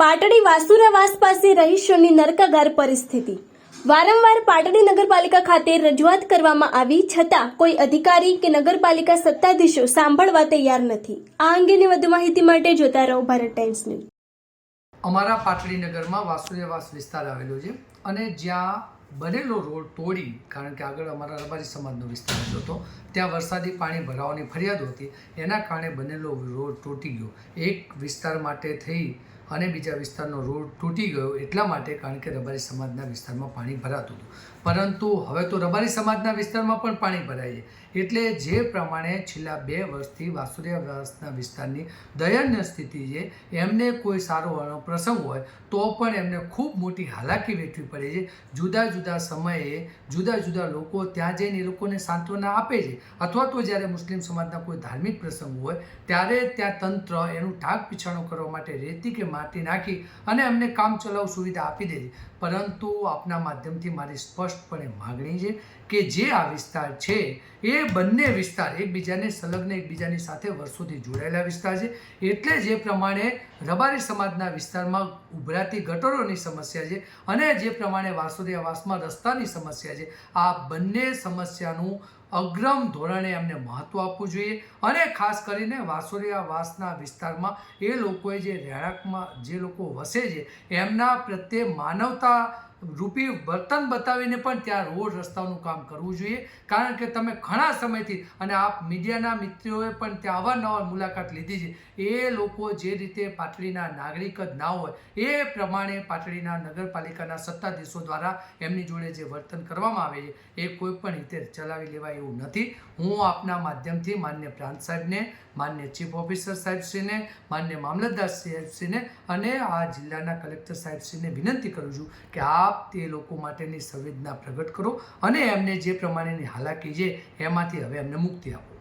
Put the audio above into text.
પાટડી વાસુરાવાસ પાસે રહીશોની નરકાગાર પરિસ્થિતિ। વારંવાર પાટડી નગરપાલિકા ખાતે રજૂઆત કરવામાં આવી છતાં કોઈ અધિકારી કે નગરપાલિકા સત્તાધીશો સાંભળવા તૈયાર નથી। આ અંગેની વધુ માહિતી માટે જોતા રહો ભારત ટાઈમ્સ ન્યૂઝ। અમારા પાટડી નગરમાં વાસુદેવાસ વિસ્તાર આવેલો છે અને જ્યાં બનેલો રોડ તોડી, કારણ કે આગળ અમારા રબારી સમાજનો વિસ્તાર હતો, ત્યાં વરસાદી પાણી ભરાવાની ફરિયાદ હતી, એના કારણે બનેલો રોડ તૂટી ગયો। એક વિસ્તાર માટે થઈ અને બીજા વિસ્તારનો રોડ તૂટી ગયો એટલા માટે કારણ કે રબારી સમાજના વિસ્તારમાં પાણી ભરાતું હતું, પરંતુ હવે તો રબારી સમાજના વિસ્તારમાં પણ પાણી ભરાય છે। એટલે જે પ્રમાણે છેલ્લા 2 વર્ષથી વાસુદેવાસના વિસ્તારની દયનીય સ્થિતિ છે, એમને કોઈ સારો પ્રસંગ હોય તો પણ એમને ખૂબ મોટી હાલાકી વેઠવી પડે છે। જુદા જુદા સમયે જુદા જુદા લોકો ત્યાં જઈને એ લોકોને સાંત્વના આપે છે, અથવા તો જ્યારે મુસ્લિમ સમાજના કોઈ ધાર્મિક પ્રસંગ હોય ત્યારે ત્યાં તંત્ર એનું ઢાક પીછાણો કરવા માટે રેતી કે માટી નાખી અને એમને કામ ચલાવ સુવિધા આપી દે છે। પરંતુ આપના માધ્યમથી મારી સ્પષ્ટપણે માગણી છે કે જે આ વિસ્તાર છે એ બંને વિસ્તાર એકબીજાને સંલગ્ન, એકબીજાની સાથે વર્ષોથી જોડાયેલા વિસ્તાર છે। એટલે જે પ્રમાણે રબારી સમાજના વિસ્તારમાં ઉભરાતી ગટરોની સમસ્યા છે અને જે પ્રમાણે વાસુદેવાસમાં રસ્તાની સમસ્યા છે, આ બંને સમસ્યાનું અગ્રમ ધોરણે એમને મહત્ત્વ આપવું જોઈએ અને ખાસ કરીને વાસુદેવાસના વિસ્તારમાં એ લોકોએ જે રહેણાંકમાં જે લોકો વસે છે એમના પ્રત્યે માનવતા રૂપી વર્તન બતાવીને પણ ત્યાં રોડ રસ્તાઓનું કામ કરવું જોઈએ। કારણ કે તમે ઘણા સમયથી અને આપ મીડિયાના મિત્રોએ પણ ત્યાં અવારનવાર મુલાકાત લીધી છે, એ લોકો જે રીતે પાટડીના નાગરિક જ ના હોય એ પ્રમાણે પાટડીના નગરપાલિકાના સત્તાધીશો દ્વારા એમની જોડે જે વર્તન કરવામાં આવે છે એ કોઈ પણ રીતે ચલાવી લેવાય એવું નથી। હું આપના માધ્યમથી માન્ય પ્રાંત સાહેબને, માન્ય ચીફ ઓફિસર સાહેબશ્રીને, માન્ય મામલતદાર સાહેબશ્રીને અને આ જિલ્લાના કલેક્ટર સાહેબશ્રીને વિનંતી કરું છું કે આપ તે લોકો માટેની સંવેદના પ્રગટ કરો અને એમને જે પ્રમાણેની હાલાકી છે એમાંથી હવે એમને મુક્તિ આપો।